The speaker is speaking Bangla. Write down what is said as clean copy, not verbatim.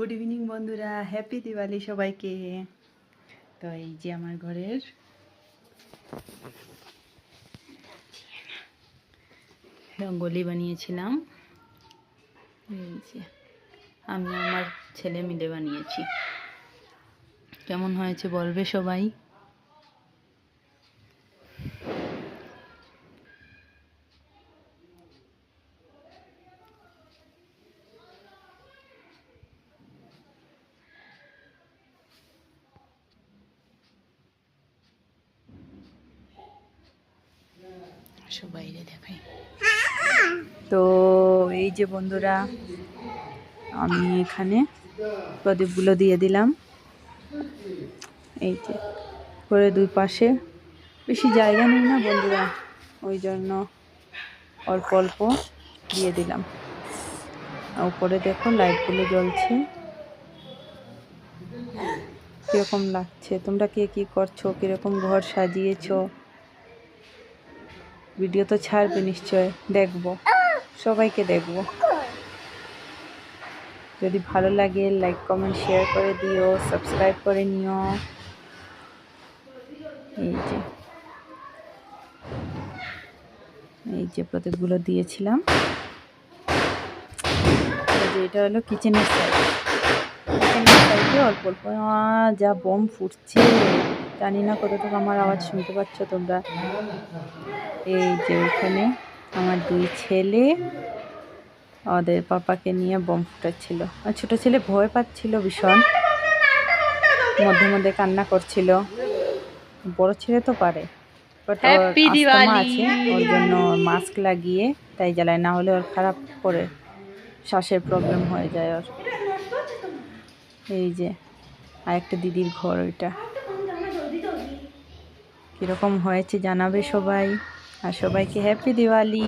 গুড ইভিনিং বন্ধুরা, হ্যাপি দিওয়ালি সবাইকে। তো এই যে আমার ঘরের রঙ্গোলি বানিয়েছিলাম, এই যে আমি আমার ছেলে মিলে বানিয়েছি। কেমন হয়েছে বলবে সবাই। বাইরে দেখাই। তো এই যে বন্ধুরা, আমি এখানে প্রদীপগুলো দিয়ে দিলাম। এই যে করে দুই পাশে, বেশি জায়গা নেই না বন্ধুরা, ওই জন্য অল্প অল্প দিয়ে দিলাম। উপরে দেখো লাইটগুলো জ্বলছে, কিরকম লাগছে। তোমরা কে কি করছো, কিরকম ঘর সাজিয়েছো, ভিডিও তো ছাড়বে নিশ্চয়, দেখবো, সবাইকে দেখবো। যদি ভালো লাগে লাইক কমেন্ট শেয়ার করে দিও, সাবস্ক্রাইব করে নিও। এই যে প্রদীপগুলো দিয়েছিলাম। এটা হলো কিচেনের সাইড, কিচেনের সাইডে অল্প অল্প যা বোম ফুটছে, জানি না কতটুকু আমার আওয়াজ শুনতে পাচ্ছ তোমরা। এই যে ওইখানে আমার দুই ছেলে ওদের পাপাকে নিয়ে বোম ফুটাচ্ছিল। আর ছোটো ছেলে ভয় পাচ্ছিল ভীষণ, মধ্যে মধ্যে কান্না করছিল। বড় ছেলে তো পারে, বাট ওর আস্তমা আছে, ওর জন্য মাস্ক লাগিয়ে তাই জ্বালায়, না হলে ওর খারাপ করে শ্বাসের প্রবলেম হয়ে যায় ওর। এই যে আরেকটা দিদির ঘর, ওইটা কীরকম হয়েছে জানাবে সবাই, আর সবাইকে হ্যাপি দিওয়ালি।